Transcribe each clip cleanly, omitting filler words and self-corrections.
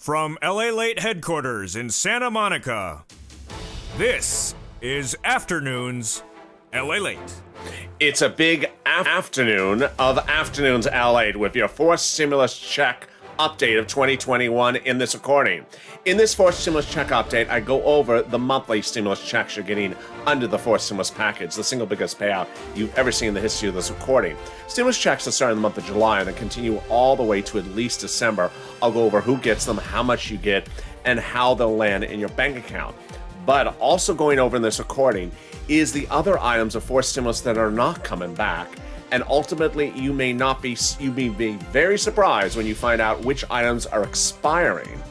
From LALATE headquarters in Santa Monica, this is Afternoons LALATE. It's a big afternoon of Afternoons LALATE with your forced stimulus check update of 2021 in this recording. In this forced stimulus check update, I go over the monthly stimulus checks you're getting under the forced stimulus package, the single biggest payout you've ever seen in the history of this recording. Stimulus checks that start in the month of July and then continue all the way to at least December. I'll go over who gets them, how much you get, and how they'll land in your bank account. But also going over in this recording is the other items of forced stimulus that are not coming back. And ultimately, you may be very surprised when you find out which items are expiring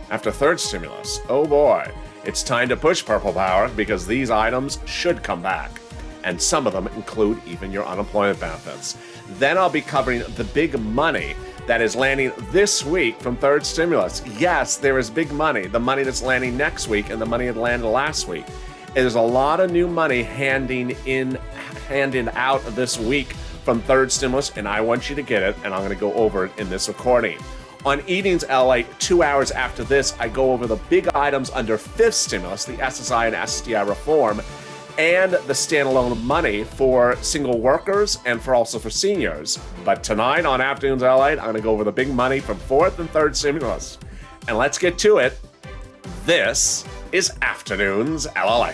after third stimulus. Oh boy, it's time to push purple power because these items should come back. And some of them include even your unemployment benefits. Then I'll be covering the big money that is landing this week from third stimulus. Yes, there is big money, the money that's landing next week and the money that landed last week. There's a lot of new money handing out this week from third stimulus, and I want you to get it, and I'm going to go over it in this recording. On Evenings LA, 2 hours after this, I go over the big items under fifth stimulus, the SSI and SSDI reform, and the standalone money for single workers and also for seniors. But tonight on Afternoons LA, I'm going to go over the big money from fourth and third stimulus. And let's get to it. This is Afternoons LA.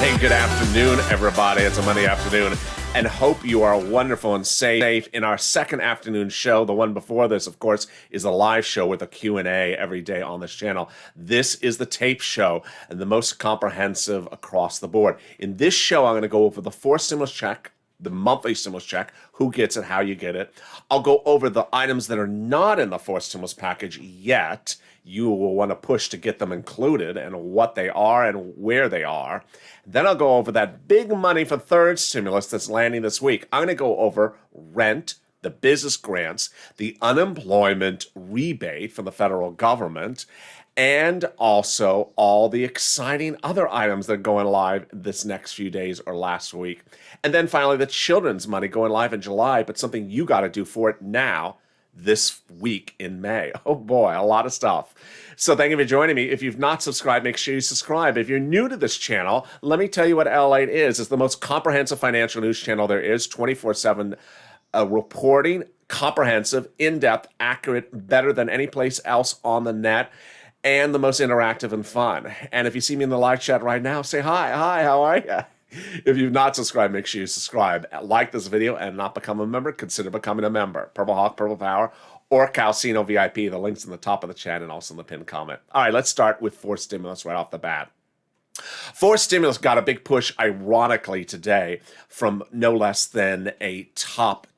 Hey, good afternoon, everybody. It's a Monday afternoon, and hope you are wonderful and safe. In our second afternoon show, the one before this, of course, is a live show with a Q&A every day on this channel. This is the tape show, and the most comprehensive across the board. In this show, I'm going to go over the forced stimulus check, the monthly stimulus check, who gets it, how you get it. I'll go over the items that are not in the forced stimulus package yet. You will want to push to get them included and what they are and where they are. Then I'll go over that big money for third stimulus that's landing this week. I'm going to go over rent, the business grants, the unemployment rebate from the federal government, and also all the exciting other items that are going live this next few days or last week. And then finally, the children's money going live in July, but something you got to do for it now this week in May. Oh boy, a lot of stuff. So thank you for joining me. If you've not subscribed, make sure you subscribe. If you're new to this channel, let me tell you what LALATE is. It's the most comprehensive financial news channel there is, 24/7 reporting, comprehensive, in-depth, accurate, better than any place else on the net, and the most interactive and fun. And if you see me in the live chat right now, say hi. Hi, how are you? If you've not subscribed, make sure you subscribe. Like this video and not become a member, consider becoming a member. Purple Hawk, Purple Power, or Calcino VIP. The link's in the top of the chat and also in the pinned comment. All right, let's start with forced stimulus right off the bat. Forced stimulus got a big push, ironically, today from no less than a top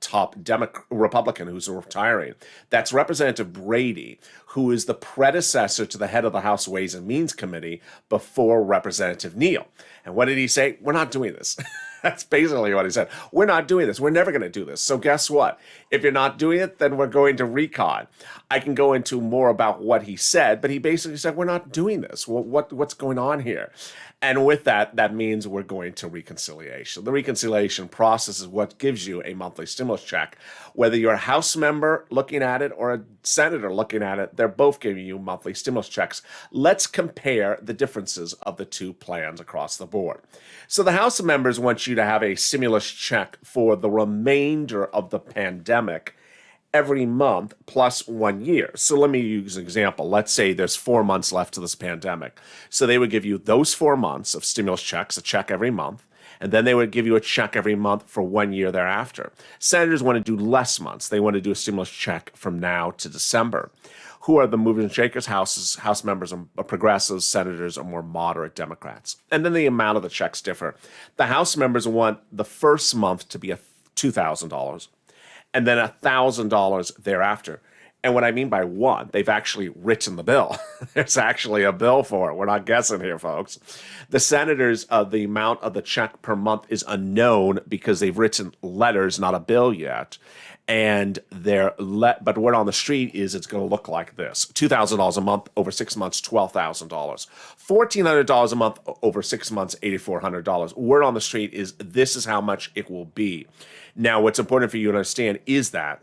Republican who's retiring. That's Representative Brady, who is the predecessor to the head of the House Ways and Means Committee before Representative Neal. And what did he say? We're not doing this. That's basically what he said. We're not doing this. We're never going to do this. So guess what? If you're not doing it, then we're going to recon. I can go into more about what he said, but he basically said, we're not doing this. Well, what's going on here? And with that, that means we're going to reconciliation. The reconciliation process is what gives you a monthly stimulus check. Whether you're a House member looking at it or a senator looking at it, they're both giving you monthly stimulus checks. Let's compare the differences of the two plans across the board. So the House members want you to have a stimulus check for the remainder of the pandemic every month plus 1 year. So let me use an example. Let's say there's 4 months left to this pandemic. So they would give you those 4 months of stimulus checks, a check every month, and then they would give you a check every month for 1 year thereafter. Senators want to do less months. They want to do a stimulus check from now to December. Who are the movers and shakers? House members are progressives, senators are more moderate Democrats. And then the amount of the checks differ. The House members want the first month to be $2,000 and then $1,000 thereafter. And what I mean by one, they've actually written the bill. There's actually a bill for it. We're not guessing here, folks. The senators, the amount of the check per month is unknown because they've written letters, not a bill yet. And but word on the street is it's going to look like this: $2,000 a month over 6 months, $12,000; $1,400 a month over 6 months, $8,400. Word on the street is this is how much it will be. Now, what's important for you to understand is that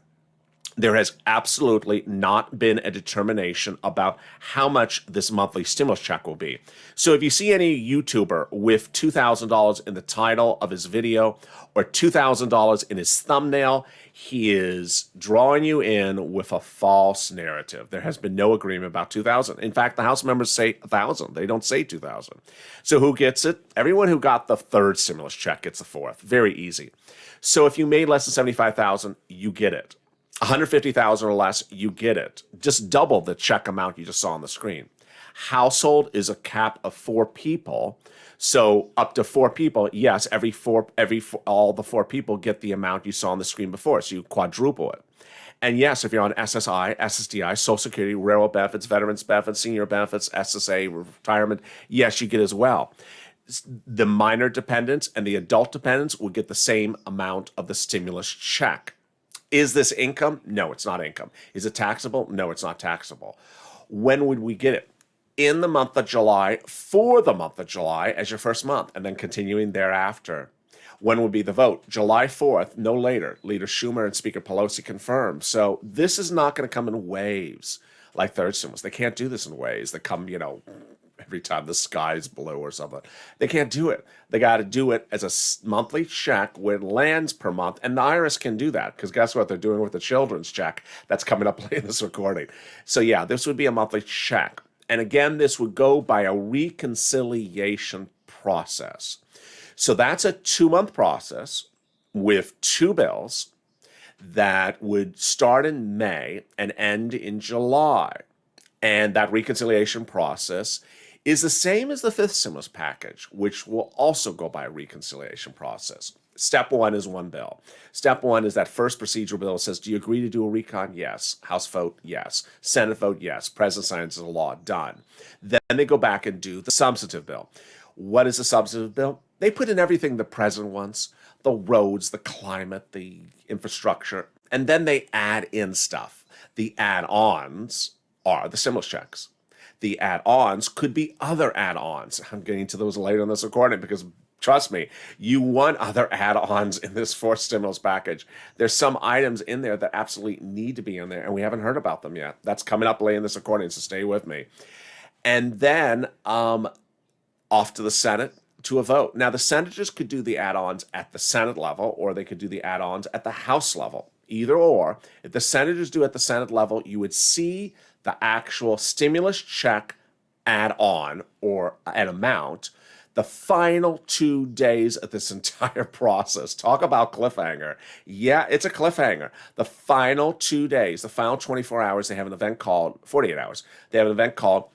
there has absolutely not been a determination about how much this monthly stimulus check will be. So if you see any YouTuber with $2,000 in the title of his video or $2,000 in his thumbnail, he is drawing you in with a false narrative. There has been no agreement about 2,000. In fact, the House members say 1,000. They don't say 2,000. So who gets it? Everyone who got the third stimulus check gets the fourth. Very easy. So if you made less than 75,000, you get it. 150,000 or less, you get it. Just double the check amount you just saw on the screen. Household is a cap of 4 people. So up to 4 people, yes, all the 4 people get the amount you saw on the screen before. So you quadruple it. And yes, if you're on SSI, SSDI, Social Security, railroad benefits, veterans benefits, senior benefits, SSA, retirement, yes, you get as well. The minor dependents and the adult dependents will get the same amount of the stimulus check. Is this income? No, it's not income. Is it taxable? No, it's not taxable. When would we get it? In the month of July, for the month of July as your first month, and then continuing thereafter. When would be the vote? July 4th, no later. Leader Schumer and Speaker Pelosi confirmed. So this is not going to come in waves like third stimulus. They can't do this in waves that come, every time the sky's blue or something. They can't do it. They got to do it as a monthly check where it lands per month. And the IRS can do that because guess what they're doing with the children's check that's coming up later in this recording. So yeah, this would be a monthly check. And again, this would go by a reconciliation process. So that's a 2-month process with 2 bills that would start in May and end in July. And that reconciliation process is the same as the 5th stimulus package, which will also go by a reconciliation process. Step 1 is 1 bill. Step 1 is that first procedural bill that says, do you agree to do a recon? Yes. House vote? Yes. Senate vote? Yes. President signs the law? Done. Then they go back and do the substantive bill. What is the substantive bill? They put in everything the president wants: the roads, the climate, the infrastructure, and then they add in stuff. The add-ons are the stimulus checks. The add-ons could be other add-ons. I'm getting to those later in this recording because, trust me, you want other add-ons in this 4th stimulus package. There's some items in there that absolutely need to be in there, and we haven't heard about them yet. That's coming up later in this recording, so stay with me. And then off to the Senate to a vote. Now, the senators could do the add-ons at the Senate level, or they could do the add-ons at the House level. Either or. If the senators do at the Senate level, you would see the actual stimulus check add-on or an amount the final 2 days of this entire process. Talk about cliffhanger. Yeah, it's a cliffhanger. The final 2 days, the final 24 hours, they have an event called, 48 hours, they have an event called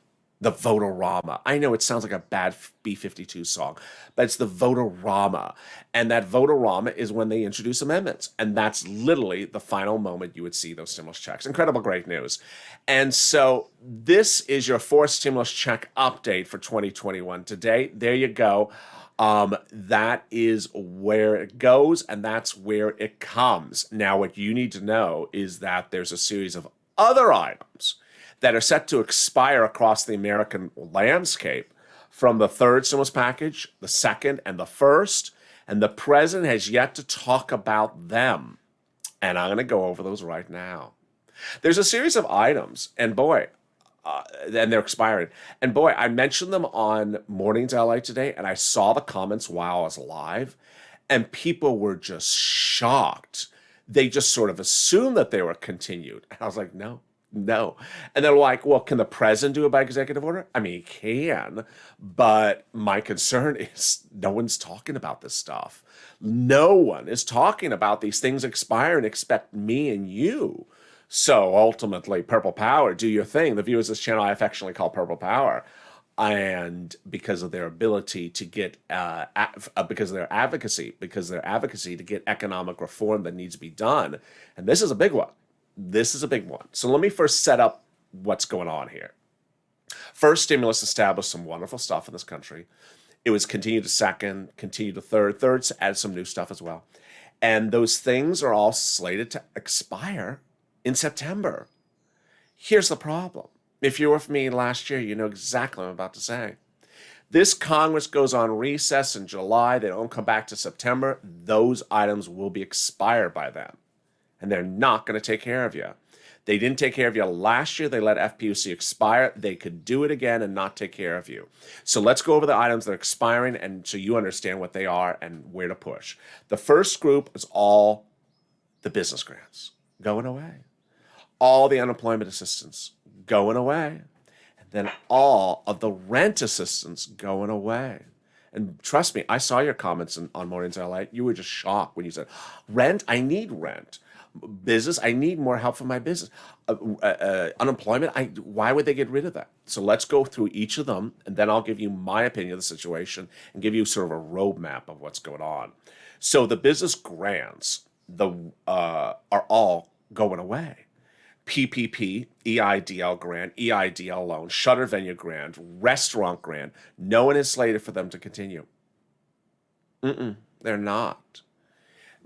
the Votorama. I know it sounds like a bad B-52 song, but it's the Votorama. And that Votorama is when they introduce amendments. And that's literally the final moment you would see those stimulus checks. Incredible, great news. And so this is your 4th stimulus check update for 2021 today. There you go. That is where it goes, and that's where it comes. Now, what you need to know is that there's a series of other items that are set to expire across the American landscape from the 3rd stimulus package, the 2nd, and the 1st, and the president has yet to talk about them. And I'm going to go over those right now. There's a series of items, and boy, and they're expiring. And boy, I mentioned them on Mornings LA today, and I saw the comments while I was live, and people were just shocked. They just sort of assumed that they were continued. And I was like, no. And they're like, well, can the president do it by executive order? I mean, he can, but my concern is no one's talking about this stuff. No one is talking about these things expiring except me and you. So ultimately, Purple Power, do your thing. The viewers of this channel I affectionately call Purple Power. And because of their ability to get, because of their advocacy to get economic reform that needs to be done. And this is a big one. This is a big one. So let me first set up what's going on here. First, stimulus established some wonderful stuff in this country. It was continued to second, continued to third. Thirds added some new stuff as well. And those things are all slated to expire in September. Here's the problem. If you were with me last year, you know exactly what I'm about to say. This Congress goes on recess in July. They don't come back to September. Those items will be expired by then. And they're not going to take care of you. They didn't take care of you last year. They let FPUC expire. They could do it again and not take care of you. So let's go over the items that are expiring and so you understand what they are and where to push. The first group is all the business grants going away. All the unemployment assistance going away. And then all of the rent assistance going away. And trust me, I saw your comments on Mornings LA. You were just shocked when you said, rent, I need rent. Business, I need more help for my business. Unemployment, why would they get rid of that? So let's go through each of them, and then I'll give you my opinion of the situation and give you sort of a roadmap of what's going on. So the business grants are all going away. PPP, EIDL grant, EIDL loan, shutter venue grant, restaurant grant. No one is slated for them to continue. They're not.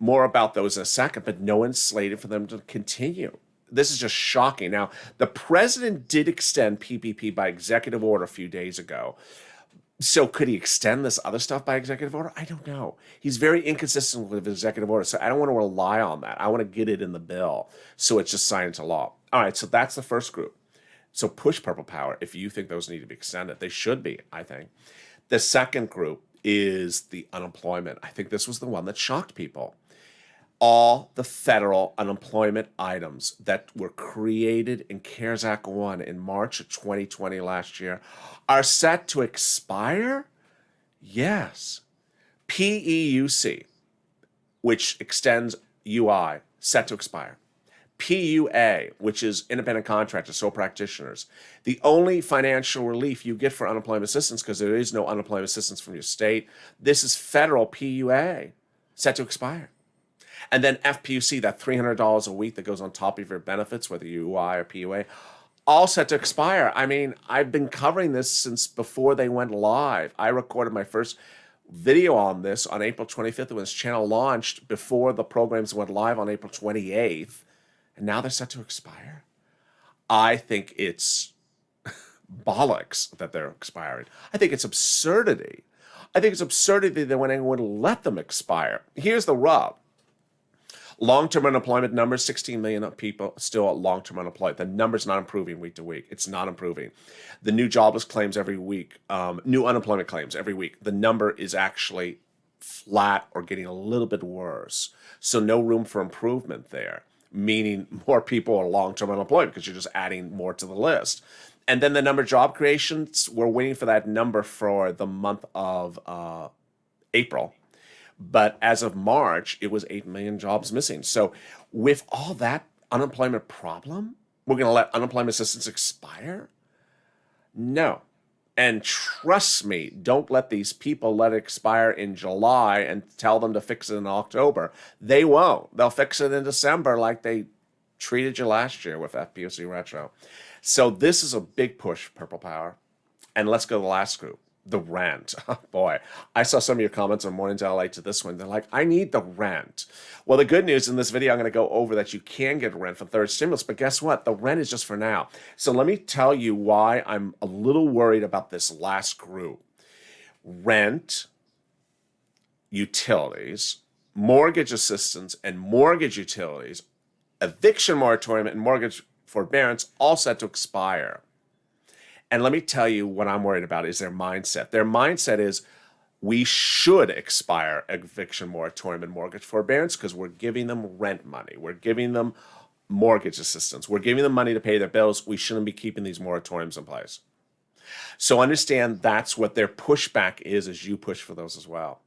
More about those in a second, but no one's slated for them to continue. This is just shocking. Now, the president did extend PPP by executive order a few days ago. So could he extend this other stuff by executive order? I don't know. He's very inconsistent with his executive order, so I don't want to rely on that. I want to get it in the bill so it's just signed into law. All right, so that's the first group. So push Purple Power if you think those need to be extended. They should be, I think. The second group is the unemployment. I think this was the one that shocked people. All the federal unemployment items that were created in CARES Act 1 in March of 2020 last year are set to expire? Yes. PEUC, which extends UI, set to expire. PUA, which is independent contractors, sole practitioners. The only financial relief you get for unemployment assistance, because there is no unemployment assistance from your state, this is federal PUA, set to expire. And then FPUC, that $300 a week that goes on top of your benefits, whether you UI or PUA, all set to expire. I mean, I've been covering this since before they went live. I recorded my first video on this on April 25th when this channel launched before the programs went live on April 28th. And now they're set to expire. I think it's bollocks that they're expiring. I think it's absurdity. I think it's absurdity that when anyone would let them expire. Here's the rub. Long-term unemployment numbers, 16 million people still long-term unemployed. The number's not improving week to week. It's not improving. The new jobless claims every week, new unemployment claims every week, the number is actually flat or getting a little bit worse. So no room for improvement there, meaning more people are long-term unemployed because you're just adding more to the list. And then the number of job creations, we're waiting for that number for the month of April. But as of March, it was 8 million jobs missing. So with all that unemployment problem, we're going to let unemployment assistance expire? No. And trust me, don't let these people let it expire in July and tell them to fix it in October. They won't. They'll fix it in December like they treated you last year with FPUC Retro. So this is a big push, Purple Power. And let's go to the last group. The rent. Oh, boy, I saw some of your comments on Mornings LA to this one. They're like, I need the rent. Well, the good news in this video, I'm going to go over that you can get rent for third stimulus, but guess what? The rent is just for now. So let me tell you why I'm a little worried about this last group. Rent, utilities, mortgage assistance, and mortgage utilities, eviction moratorium, and mortgage forbearance all set to expire. And let me tell you what I'm worried about is their mindset. Their mindset is we should expire eviction moratorium and mortgage forbearance because we're giving them rent money. We're giving them mortgage assistance. We're giving them money to pay their bills. We shouldn't be keeping these moratoriums in place. So understand that's what their pushback is as you push for those as well.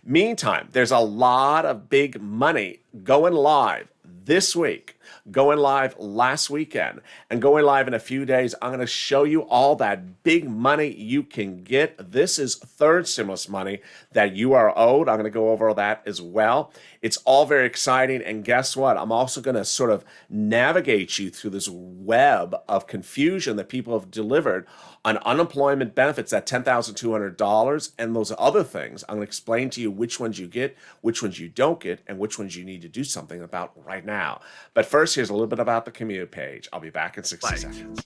Meantime, there's a lot of big money going live this week, going live last weekend, and going live in a few days. I'm going to show you all that big money you can get. This is third stimulus money that you are owed. I'm going to go over that as well. It's all very exciting. And guess what? I'm also going to sort of navigate you through this web of confusion that people have delivered on unemployment benefits at $10,200 and those other things. I'm going to explain to you which ones you get, which ones you don't get, and which ones you need to do something about right now. But first, here's a little bit about the community page. I'll be back in 60 seconds.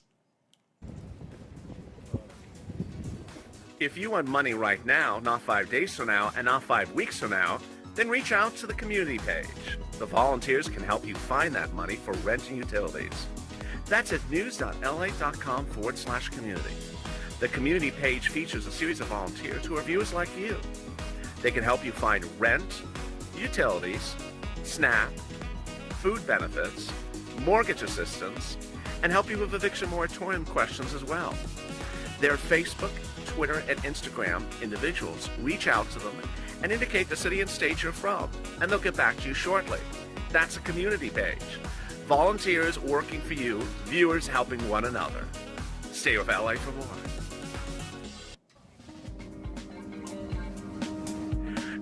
If you want money right now, not 5 days from now, and not 5 weeks from now, then reach out to the community page. The volunteers can help you find that money for rent and utilities. That's at news.lalate.com/community. The community page features a series of volunteers who are viewers like you. They can help you find rent, utilities, SNAP, food benefits, mortgage assistance, and help you with eviction moratorium questions as well. Their Facebook, Twitter, and Instagram individuals reach out to them and indicate the city and state you're from, and they'll get back to you shortly. That's a community page. Volunteers working for you, viewers helping one another. Stay with LA for more.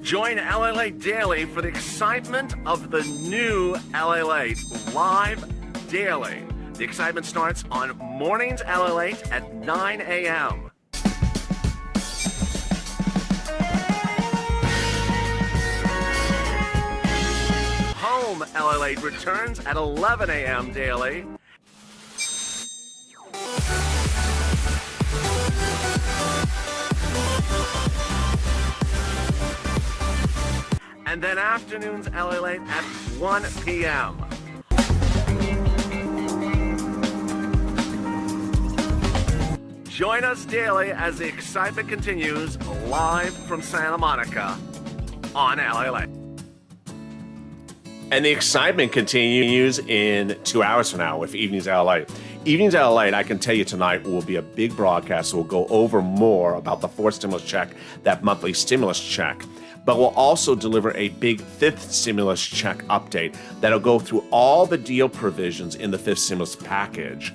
Join LALATE Daily for the excitement of the new LALATE live daily. The excitement starts on mornings LALATE at 9 a.m. Home LALATE returns at 11 a.m. daily. And then afternoons LALATE at 1 p.m. Join us daily as the excitement continues live from Santa Monica on LALATE. And the excitement continues in 2 hours from now with Evenings LALATE. Evenings LALATE, I can tell you tonight, will be a big broadcast. We'll go over more about the fourth stimulus check, that monthly stimulus check. But we'll also deliver a big fifth stimulus check update that'll go through all the deal provisions in the fifth stimulus package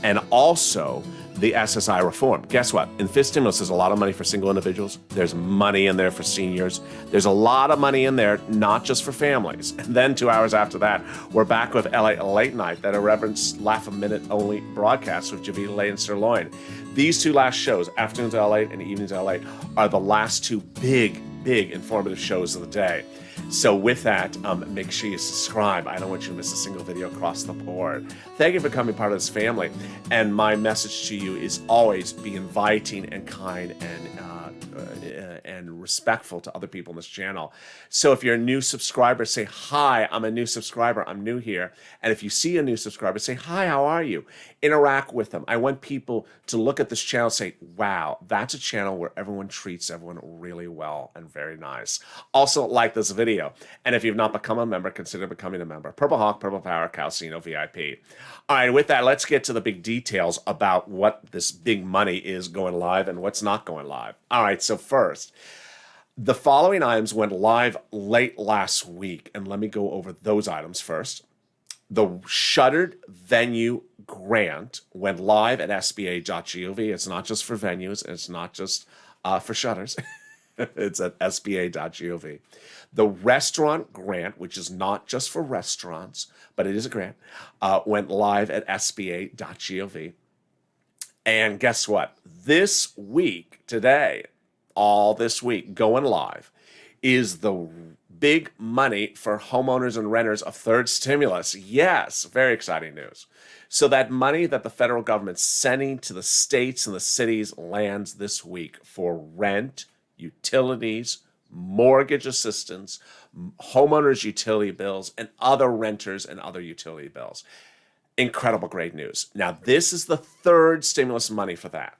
and also the SSI reform. Guess what? In fifth stimulus, there's a lot of money for single individuals. There's money in there for seniors. There's a lot of money in there, not just for families. And then 2 hours after that, we're back with LA Late Night, that irreverent laugh a minute only broadcast with Javita Lay and Sirloin. These two last shows, Afternoons LA and Evenings LA, are the last two big informative shows of the day. So with that, make sure you subscribe. I don't want you to miss a single video across the board. Thank you for becoming part of this family. And my message to you is always be inviting and kind and respectful to other people in this channel. So if you're a new subscriber, say, hi, I'm a new subscriber, I'm new here. And if you see a new subscriber, say, hi, how are you? Interact with them. I want people to look at this channel and say, wow, that's a channel where everyone treats everyone really well and very nice. Also, like this video. And if you've not become a member, consider becoming a member. Purple Hawk, Purple Power, Calcino VIP. All right, with that, let's get to the big details about what this big money is going live and what's not going live. All right, so first, the following items went live late last week, and let me go over those items first. The shuttered venue grant went live at sba.gov. It's not just for venues, and it's not just for shutters. It's at sba.gov. The restaurant grant, which is not just for restaurants, but it is a grant, went live at sba.gov. And guess what? This week, today, all this week, going live, is the big money for homeowners and renters of third stimulus. Yes, very exciting news. So that money that the federal government's sending to the states and the cities lands this week for rent, utilities, mortgage assistance, homeowners' utility bills, and other renters and other utility bills. Incredible, great news. Now, this is the third stimulus money for that.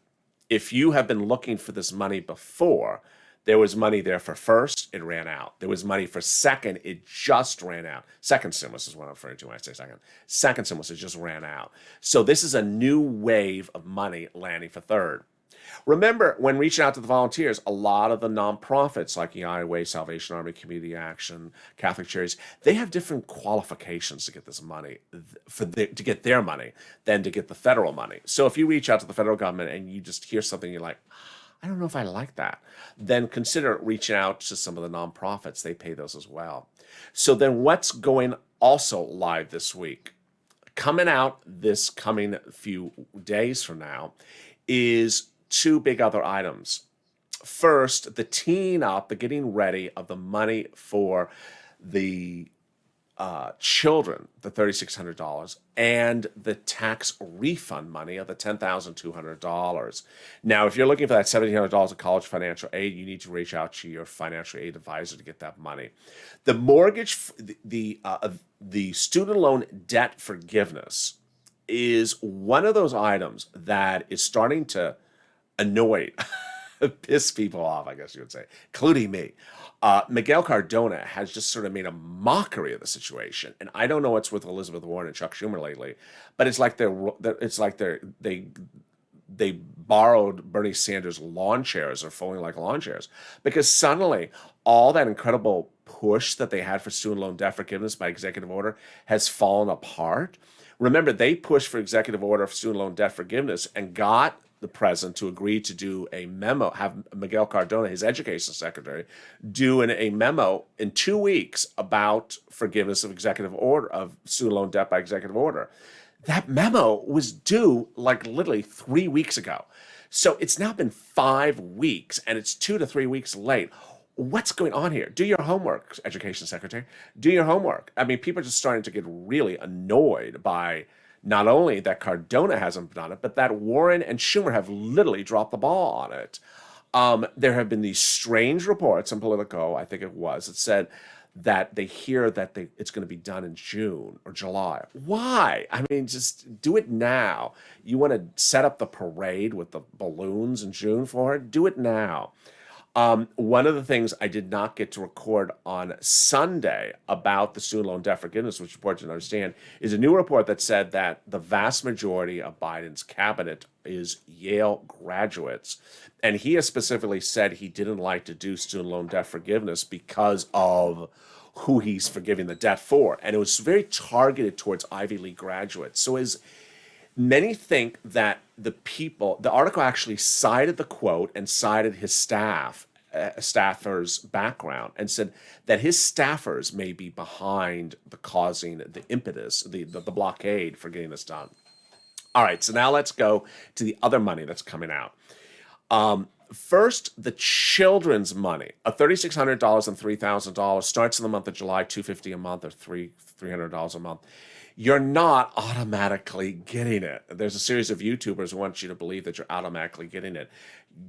If you have been looking for this money before, there was money there for first, it ran out. There was money for second, it just ran out. Second stimulus is what I'm referring to when I say second. Second stimulus, it just ran out. So this is a new wave of money landing for third. Remember, when reaching out to the volunteers, a lot of the nonprofits like United Way, Salvation Army, Community Action, Catholic Charities, they have different qualifications to get this money, to get their money than to get the federal money. So if you reach out to the federal government and you just hear something you're like, I don't know if I like that, then consider reaching out to some of the nonprofits. They pay those as well. So then what's going also live this week? Coming out this coming few days from now is two big other items. First, the teeing up, the getting ready of the money for the children, the $3,600, and the tax refund money of the $10,200. Now, if you're looking for that $1,700 of college financial aid, you need to reach out to your financial aid advisor to get that money. The mortgage, the student loan debt forgiveness is one of those items that is starting to annoy, piss people off, I guess you would say, including me. Miguel Cardona has just sort of made a mockery of the situation, and I don't know what's with Elizabeth Warren and Chuck Schumer lately, but it's like they borrowed Bernie Sanders' lawn chairs or folding like lawn chairs, because suddenly all that incredible push that they had for student loan debt forgiveness by executive order has fallen apart. Remember, they pushed for executive order for student loan debt forgiveness and got the president to agree to do a memo, have Miguel Cardona, his education secretary, do a memo in 2 weeks about forgiveness of executive order, of student loan debt by executive order. That memo was due like literally 3 weeks ago. So it's now been 5 weeks and it's 2 to 3 weeks late. What's going on here? Do your homework, education secretary. Do your homework. I mean, people are just starting to get really annoyed by not only that Cardona hasn't done it, but that Warren and Schumer have literally dropped the ball on it. There have been these strange reports in Politico, I think it was, that said that they hear that it's going to be done in June or July. Why? I mean, just do it now. You want to set up the parade with the balloons in June for it? Do it now. One of the things I did not get to record on Sunday about the student loan debt forgiveness, which is important to understand, is a new report that said that the vast majority of Biden's cabinet is Yale graduates. And he has specifically said he didn't like to do student loan debt forgiveness because of who he's forgiving the debt for. And it was very targeted towards Ivy League graduates. So many think that the article actually cited the quote and cited his staffer's background, and said that his staffers may be behind the causing the impetus, the blockade for getting this done. All right, so now let's go to the other money that's coming out. First, the children's money, $3,600 and $3,000 starts in the month of July, $250 a month or $300 a month. You're not automatically getting it. There's a series of YouTubers who want you to believe that you're automatically getting it.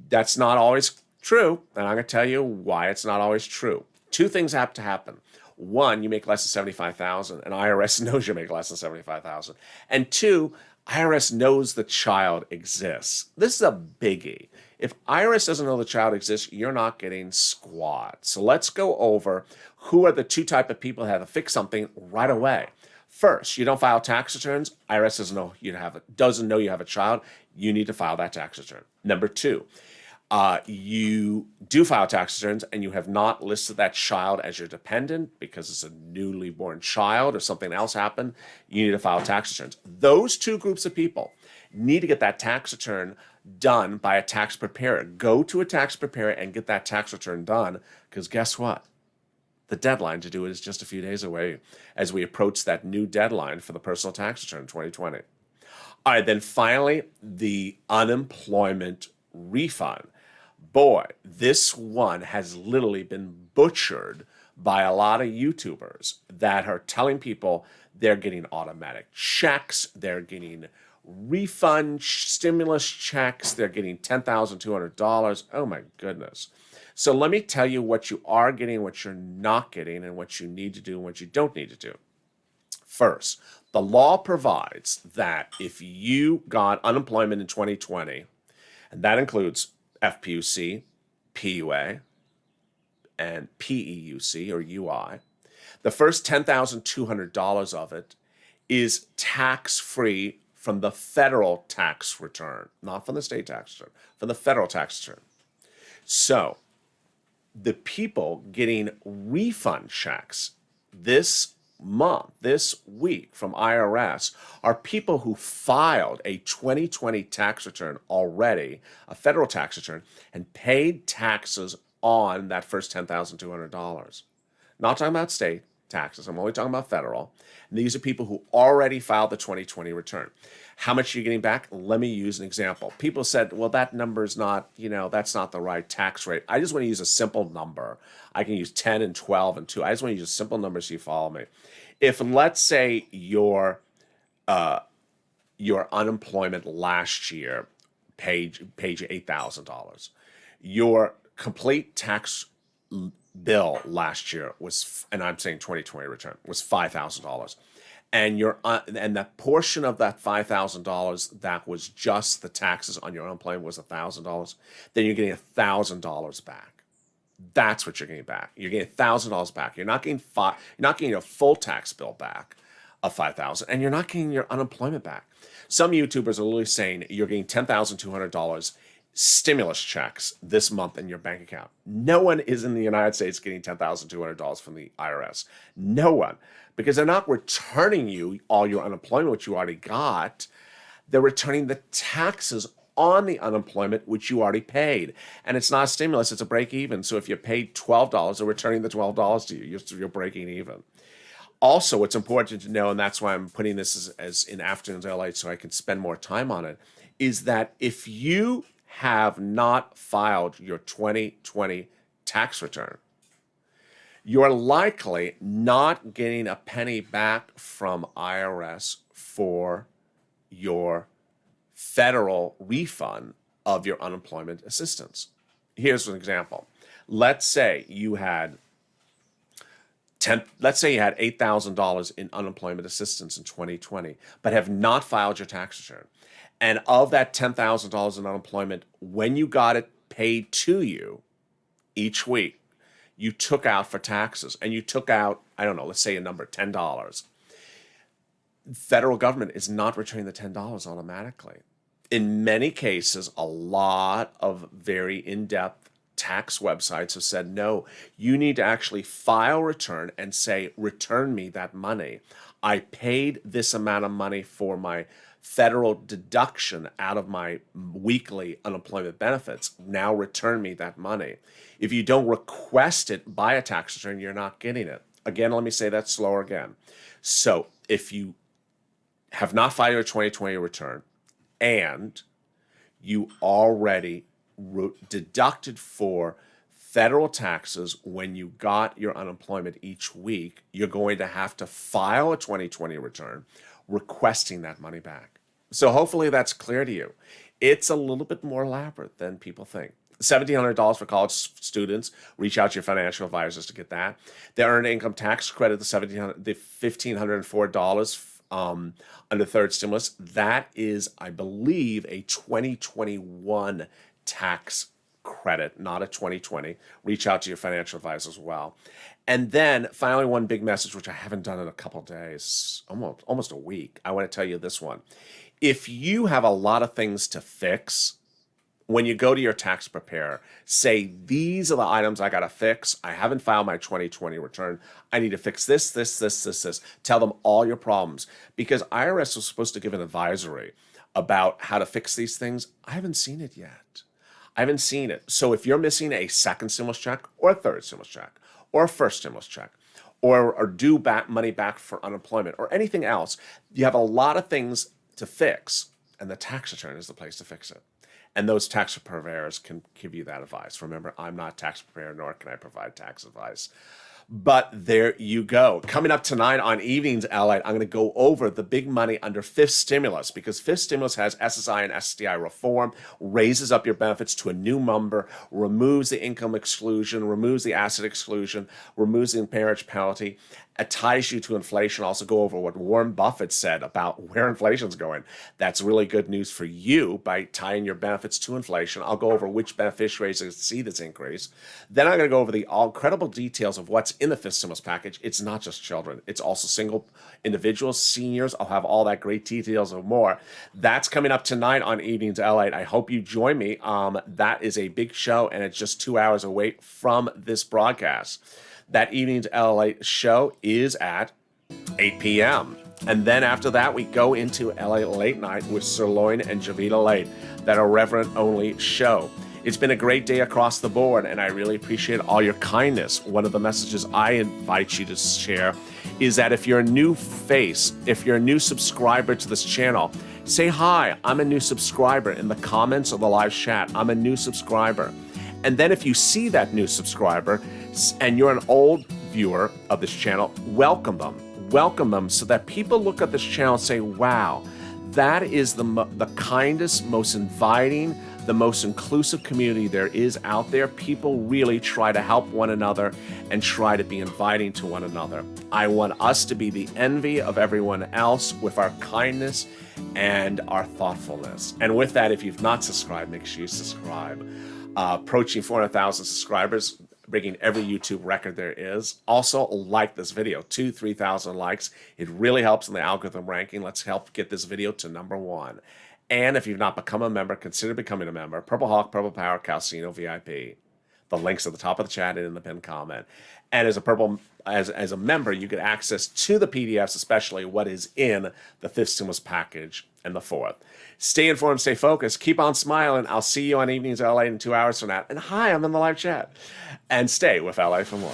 That's not always true, and I'm going to tell you why it's not always true. Two things have to happen. One, you make less than $75,000, and IRS knows you make less than $75,000. And two, IRS knows the child exists. This is a biggie. If IRS doesn't know the child exists, you're not getting squat. So let's go over who are the two type of people that have to fix something right away. First, you don't file tax returns. IRS doesn't know you have a child. You need to file that tax return. Number two, you do file tax returns and you have not listed that child as your dependent because it's a newly born child or something else happened. You need to file tax returns. Those two groups of people need to get that tax return done by a tax preparer. Go to a tax preparer and get that tax return done, because guess what? The deadline to do it is just a few days away as we approach that new deadline for the personal tax return in 2020. All right, then finally, the unemployment refund. Boy, this one has literally been butchered by a lot of YouTubers that are telling people they're getting automatic checks, they're getting refund stimulus checks, they're getting $10,200. Oh my goodness. So let me tell you what you are getting, what you're not getting, and what you need to do and what you don't need to do. First, the law provides that if you got unemployment in 2020, and that includes FPUC, PUA, and PEUC or UI, the first $10,200 of it is tax-free from the federal tax return, not from the state tax return, from the federal tax return. So the people getting refund checks this month, this week from IRS are people who filed a 2020 tax return already, a federal tax return, and paid taxes on that first $10,200. Not talking about state taxes, I'm only talking about federal. And these are people who already filed the 2020 return. How much are you getting back? Let me use an example. People said, well, that number's not, that's not the right tax rate. I just want to use a simple number. I can use 10 and 12 and 2. I just want to use a simple number so you follow me. If, let's say, your unemployment last year paid you $8,000, your complete tax bill last year was, and I'm saying 2020 return, was $5,000. And and that portion of that $5,000 that was just the taxes on your unemployment was $1,000, then you're getting $1,000 back. That's what you're getting back. You're getting $1,000 back. You're not getting a full tax bill back of $5,000, and you're not getting your unemployment back. Some YouTubers are literally saying you're getting $10,200 stimulus checks this month in your bank account. No one is in the United States getting $10,200 from the IRS. No one. Because they're not returning you all your unemployment, which you already got. They're returning the taxes on the unemployment, which you already paid. And it's not a stimulus, it's a break even. So if you paid $12, they're returning the $12 to you. You're breaking even. Also, what's important to know, and that's why I'm putting this as in Afternoons LA so I can spend more time on it, is that if you have not filed your 2020 tax return, you're likely not getting a penny back from IRS for your federal refund of your unemployment assistance. Here's an example. Let's say you had $8,000 in unemployment assistance in 2020, but have not filed your tax return. And of that $10,000 in unemployment, when you got it paid to you each week, you took out for taxes, and you took out, I don't know, let's say a number, $10. Federal government is not returning the $10 automatically. In many cases, a lot of very in-depth tax websites have said, no, you need to actually file return and say, return me that money. I paid this amount of money for my federal deduction out of my weekly unemployment benefits. Now return me that money. If you don't request it by a tax return, you're not getting it. Again, let me say that slower again. So if you have not filed your 2020 return and you already deducted for federal taxes when you got your unemployment each week, you're going to have to file a 2020 return requesting that money back. So hopefully that's clear to you. It's a little bit more elaborate than people think. $1,700 for college students. Reach out to your financial advisors to get that. The earned income tax credit, the $1,504 under third stimulus. That is, I believe, a 2021 tax credit, not a 2020. Reach out to your financial advisor as well. And then finally, one big message, which I haven't done in a couple of days, almost a week. I want to tell you this one. If you have a lot of things to fix, when you go to your tax preparer, say, these are the items I got to fix. I haven't filed my 2020 return. I need to fix this. Tell them all your problems. Because IRS was supposed to give an advisory about how to fix these things. I haven't seen it yet. I haven't seen it. So if you're missing a second stimulus check or a third stimulus check or a first stimulus check or due back money back for unemployment or anything else, you have a lot of things to fix, and the tax return is the place to fix it. And those tax preparers can give you that advice. Remember, I'm not a tax preparer, nor can I provide tax advice. But there you go. Coming up tonight on Evenings LA, I'm going to go over the big money under fifth stimulus, because fifth stimulus has SSI and SSDI reform, raises up your benefits to a new number, removes the income exclusion, removes the asset exclusion, removes the marriage penalty, it ties you to inflation. Also go over what Warren Buffett said about where inflation's going. That's really good news for you by tying your benefits to inflation. I'll go over which beneficiaries see this increase. Then I'm going to go over the incredible details of what's in the fifth stimulus package, it's not just children. It's also single individuals, seniors. I'll have all that great details and more. That's coming up tonight on Evenings LA. I hope you join me. That is a big show, and it's just 2 hours away from this broadcast. That Evenings LA show is at 8 p.m. And then after that, we go into LA Late Night with Sirloin and Javita Late, that irreverent-only show. It's been a great day across the board, and I really appreciate all your kindness. One of the messages I invite you to share is that if you're a new face, if you're a new subscriber to this channel, say, hi, I'm a new subscriber in the comments of the live chat. I'm a new subscriber. And then if you see that new subscriber and you're an old viewer of this channel, welcome them. Welcome them so that people look at this channel and say, wow, that is the kindest, most inviting, the most inclusive community there is out there. People really try to help one another and try to be inviting to one another. I want us to be the envy of everyone else with our kindness and our thoughtfulness. And with that, if you've not subscribed, make sure you subscribe. Approaching 400,000 subscribers, breaking every YouTube record there is. Also, like this video, 2,000-3,000 likes. It really helps in the algorithm ranking. Let's help get this video to #1. And if you've not become a member, consider becoming a member. Purple Hawk, Purple Power, Calcino VIP. The link's at the top of the chat and in the pinned comment. And as a member, you get access to the PDFs, especially what is in the fifth stimulus package and the fourth. Stay informed, stay focused, keep on smiling. I'll see you on Evenings LA in 2 hours from now. And hi, I'm in the live chat. And stay with LA for more.